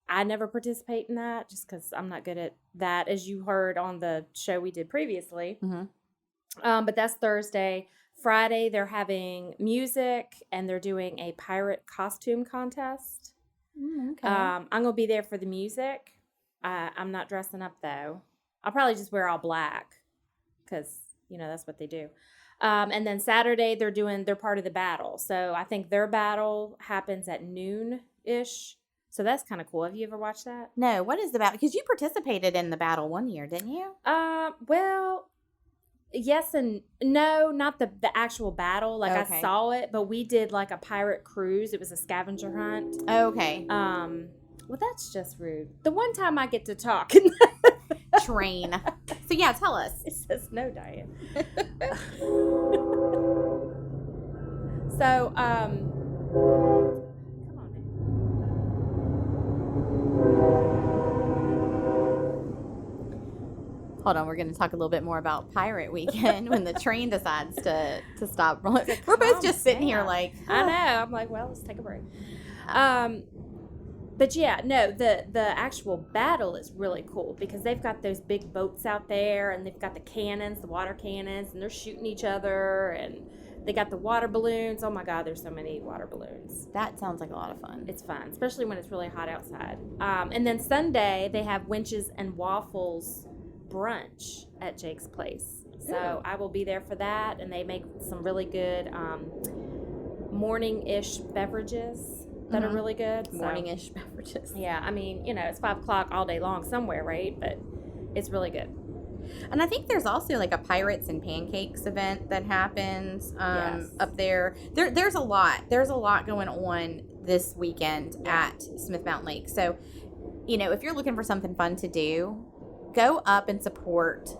I never participate in that just because I'm not good at that, as you heard on the show we did previously. Mm-hmm. But that's Thursday. Friday, they're having music, and they're doing a pirate costume contest. Okay. I'm going to be there for the music. I'm not dressing up, though. I'll probably just wear all black because, that's what they do. And then Saturday, they're part of the battle. So I think their battle happens at noon-ish. So that's kind of cool. Have you ever watched that? No, what is the battle? Because you participated in the battle one year, didn't you? Well, yes and no, not the actual battle. Like I saw it, but we did like a pirate cruise. It was a scavenger hunt. Okay. Well, that's just rude. The one time I get to talk. Train. So yeah, tell us. It says no, Diane. So, come on, man. Hold on, we're going to talk a little bit more about Pirate Weekend when the train decides to stop rolling. We're both just sitting here like, I know. I'm like, well, let's take a break. But yeah, no, the actual battle is really cool because they've got those big boats out there, and they've got the cannons, the water cannons, and they're shooting each other, and they got the water balloons. Oh my God, there's so many water balloons. That sounds like a lot of fun. It's fun, especially when it's really hot outside. And then Sunday, they have Winches and Waffles brunch at Jake's Place. So I will be there for that, and they make some really good morning-ish beverages that are really good. Morning-ish beverages. Yeah, I mean, it's 5 o'clock all day long somewhere, right? But it's really good. And I think there's also like a Pirates and Pancakes event that happens up there. There's a lot. There's a lot going on this weekend at Smith Mountain Lake. So, if you're looking for something fun to do, go up and support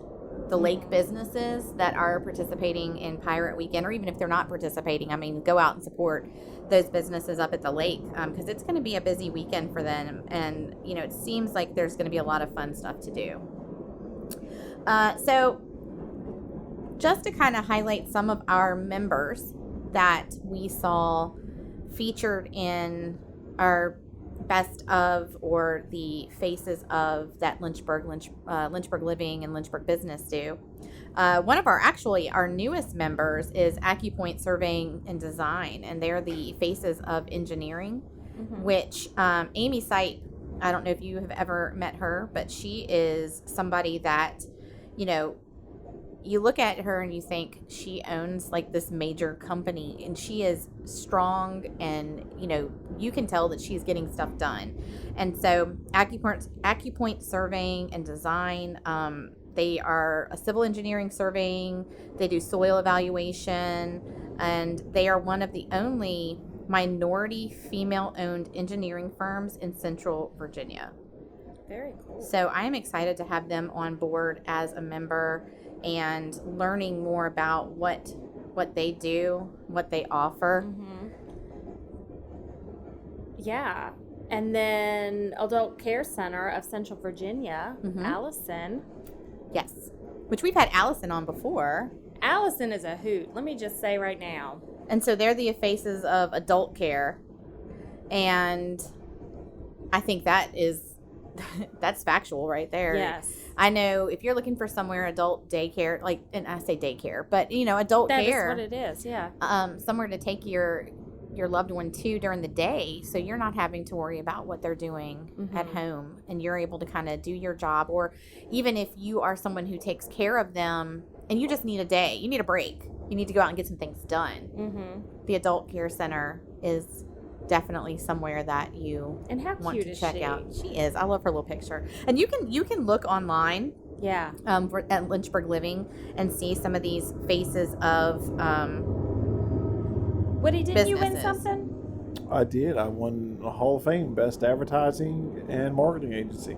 the lake businesses that are participating in Pirate Weekend, or even if they're not participating, go out and support those businesses up at the lake because it's going to be a busy weekend for them. And, it seems like there's going to be a lot of fun stuff to do. So just to kind of highlight some of our members that we saw featured in our best of or the faces of that Lynchburg Living and Lynchburg Business do. One of our newest members is AccuPoint Surveying and Design, and they're the faces of engineering, which Amy Sipe, I don't know if you have ever met her, but she is somebody that, you look at her and you think she owns like this major company, and she is strong, and you can tell that she's getting stuff done. And so AccuPoint Surveying and Design, they are a civil engineering surveying, they do soil evaluation, and they are one of the only minority female-owned engineering firms in Central Virginia. Very cool. So I am excited to have them on board as a member and learning more about what they do, what they offer. Yeah. And then Adult Care Center of Central Virginia, Allison. Yes. Which we've had Allison on before. Allison is a hoot. Let me just say right now. And so they're the faces of adult care. And I think that's factual right there. Yes. I know if you're looking for somewhere adult daycare, and I say daycare, but adult care. That's what it is, yeah. Somewhere to take your loved one to during the day, so you're not having to worry about what they're doing at home, and you're able to kind of do your job. Or even if you are someone who takes care of them and you just need a day, you need a break, you need to go out and get some things done. The Adult Care Center is definitely somewhere that you want to check out. She is. I love her little picture. And you can look online. Yeah. At Lynchburg Living and see some of these faces of Woody, didn't you win businesses. something? I did. I won a Hall of Fame Best Advertising and Marketing Agency.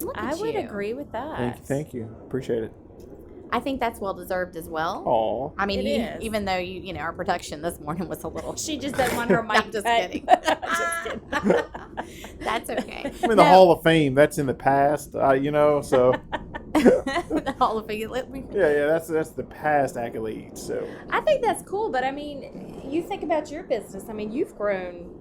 Look I at would you. agree with that. Thank you. Appreciate it. I think that's well deserved as well. Aw. I mean, It is. even though our production this morning was a little. She just doesn't want her No, mic I'm just cut. kidding. Just kidding. That's okay. I'm in the Hall of Fame. That's in the past, so The Hall of Fame. yeah, that's the past accolades. So I think that's cool, but I mean, you think about your business. I mean, you've grown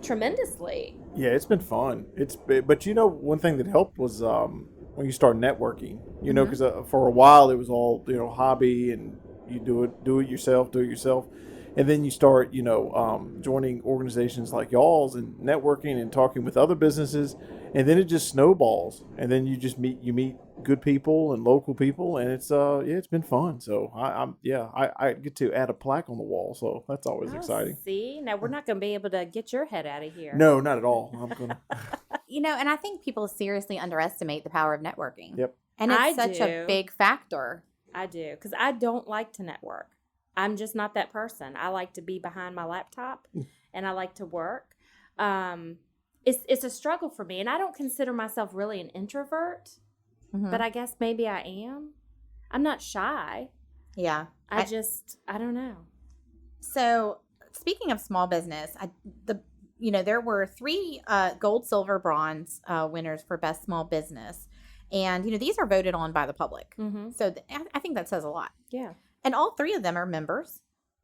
tremendously. yeah, it's been fun. But one thing that helped was when you start networking. Because for a while it was all hobby and you do it yourself, and then you start joining organizations like y'all's and networking and talking with other businesses, and then it just snowballs, and then you just meet good people and local people, and it's been fun. So I get to add a plaque on the wall, so that's always exciting. See, now we're not going to be able to get your head out of here. No, not at all. I'm gonna. And I think people seriously underestimate the power of networking. Yep. And it's I such a do. big factor. I do, because I don't like to network. I'm just not that person. I like to be behind my laptop, and I like to work. It's a struggle for me, and I don't consider myself really an introvert, but I guess maybe I am. I'm not shy. Yeah. I don't know. So speaking of small business, there were 3 gold, silver, bronze winners for best small business. And, these are voted on by the public. Mm-hmm. So I think that says a lot. Yeah. And all 3 of them are members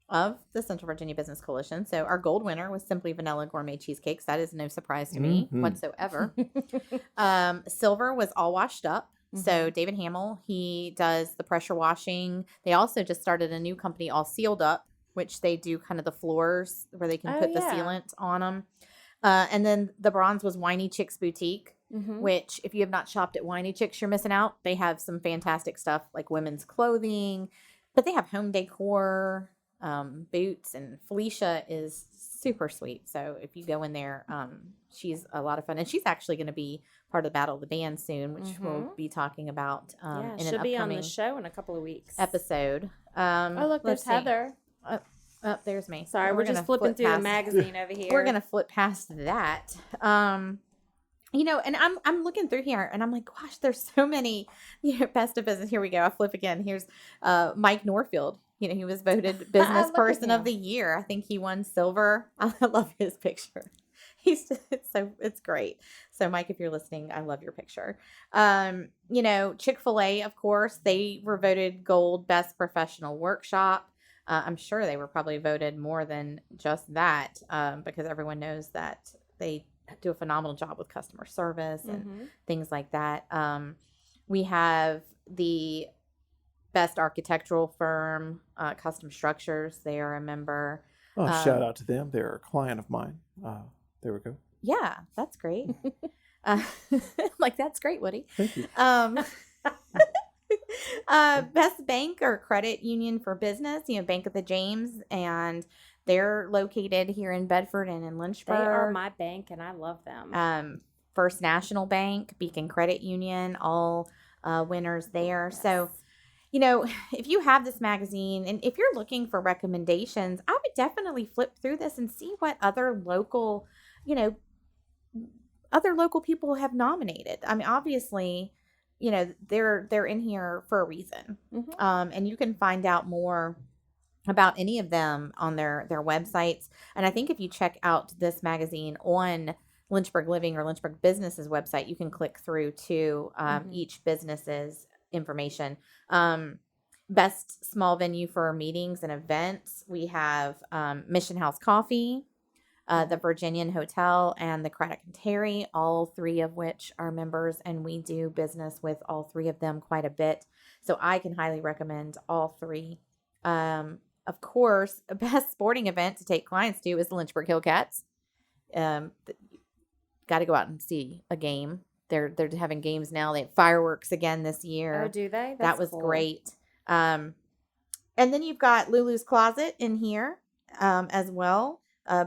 of the Central Virginia Business Coalition. So our gold winner was Simply Vanilla Gourmet Cheesecakes. That is no surprise to me whatsoever. Silver was All Washed Up. Mm-hmm. So David Hamill, he does the pressure washing. They also just started a new company, All Sealed Up, which they do kind of the floors where they can put the sealant on them. And then the bronze was Whiny Chicks Boutique. Mm-hmm. Which, if you have not shopped at Whiny Chicks, you're missing out. They have some fantastic stuff like women's clothing, but they have home decor, boots, and Felicia is super sweet. So if you go in there, she's a lot of fun. And she's actually going to be part of the Battle of the Band soon, which we'll be talking about in an she'll upcoming be on the show in a couple of weeks. Episode. Oh, look, there's Heather. Oh, there's me. Sorry, we're just flipping through the magazine over here. We're going to flip past that. And I'm looking through here and I'm like, gosh, there's so many, best of business. Here we go. I flip again. Here's Mike Norfield. He was voted business person of the year. I think he won silver. I love his picture. It's great. So Mike, if you're listening, I love your picture. Chick-fil-A, of course, they were voted gold best professional workshop. I'm sure they were probably voted more than just that because everyone knows that they do a phenomenal job with customer service and things like that. We have the best architectural firm, Custom Structures. They are a member. Oh, shout out to them. They're a client of mine. There we go. Yeah, that's great. That's great, Woody. Thank you. Best bank or credit union for business, Bank of the James, and they're located here in Bedford and in Lynchburg. They are my bank, and I love them. First National Bank, Beacon Credit Union, all winners there. Yes. So, if you have this magazine and if you're looking for recommendations, I would definitely flip through this and see what other local people have nominated. I mean, obviously, they're in here for a reason. Mm-hmm. And you can find out more about any of them on their websites. And I think if you check out this magazine on Lynchburg Living or Lynchburg Business's website, you can click through to each business's information. Best small venue for meetings and events. We have Mission House Coffee, the Virginian Hotel, and the Craddock and Terry, all 3 of which are members, and we do business with all 3 of them quite a bit. So I can highly recommend all 3. Of course, a best sporting event to take clients to is the Lynchburg Hillcats. Got to go out and see a game. They're having games now. They have fireworks again this year. Oh, do they? That was cool. Great. And then you've got Lulu's Closet in here as well.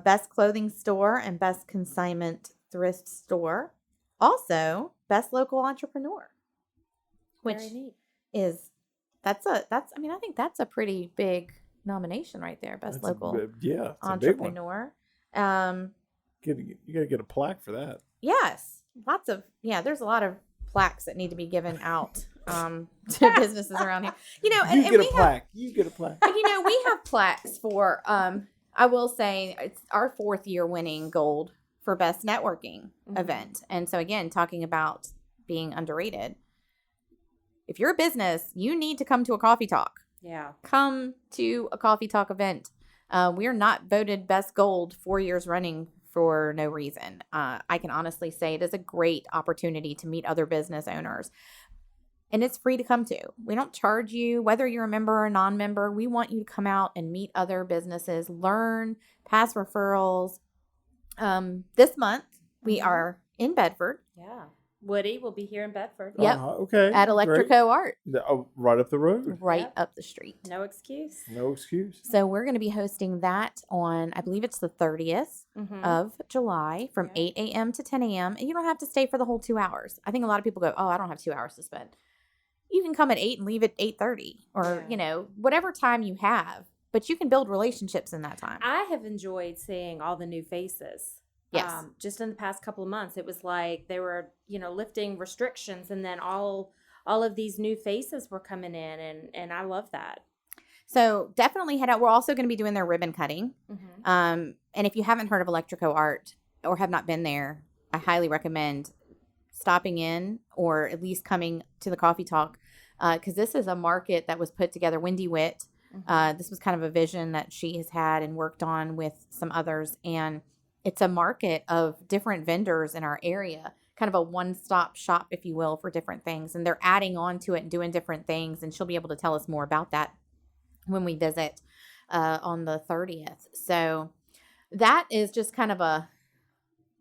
Best clothing store and best consignment thrift store. Also, best local entrepreneur, which is I think that's a pretty big nomination right there. Best local entrepreneur. You got to get a plaque for that. Yes, there's a lot of plaques that need to be given out to businesses around here. You know, and, You and get we a plaque. You get a plaque. have, you know, we have plaques for. I will say it's our 4th year winning gold for best networking event. And so again, talking about being underrated. If you're a business, you need to come to a coffee talk. Yeah. Come to a coffee talk event. We are not voted best gold 4 years running for no reason. I can honestly say it is a great opportunity to meet other business owners. And it's free to come to. We don't charge you, whether you're a member or a non-member. We want you to come out and meet other businesses, learn, pass referrals. This month, we are in Bedford. Yeah. Woody will be here in Bedford. Yep. Okay. At Electrico Art, Right up the road. right Yep. up the street. No excuse. No excuse. So we're going to be hosting that on, I believe it's the 30th of July from 8 a.m. to 10 a.m. And you don't have to stay for the whole 2 hours. I think a lot of people go, oh, I don't have 2 hours to spend. You can come at 8 and leave at 8:30 or, you know, whatever time you have. But you can build relationships in that time. I have enjoyed seeing all the new faces. Yes. Just in the past couple of months, it was like they were, you know, lifting restrictions, and then all of these new faces were coming in, and I love that. So definitely head out. We're also going to be doing their ribbon cutting. And if you haven't heard of Electrico Art or have not been there, I highly recommend stopping in or at least coming to the coffee talk because this is a market that was put together. Wendy Witt, this was kind of a vision that she has had and worked on with some others. And it's a market of different vendors in our area, kind of a one-stop shop, if you will, for different things. And they're adding on to it and doing different things. And she'll be able to tell us more about that when we visit on the 30th. So that is just kind of a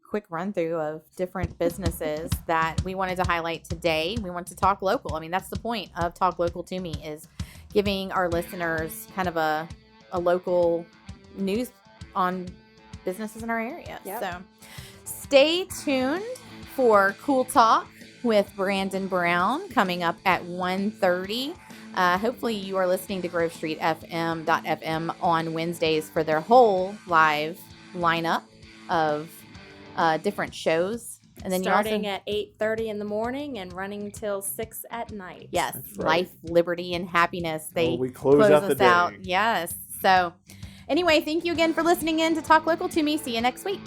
quick run through of different businesses that we wanted to highlight today. We want to talk local. I mean, that's the point of Talk Local to Me, is giving our listeners kind of a local news on businesses in our area. Yep. So stay tuned for Cool Talk with Brandon Brown coming up at 1:30. Hopefully you are listening to Grove Street FM on Wednesdays for their whole live lineup of different shows. And then starting you at 8:30 in the morning and running till 6 at night. yes, right. Life, Liberty, and Happiness. They we close out the us day. out. Yes. So anyway, thank you again for listening in to Talk Local to Me. See you next week.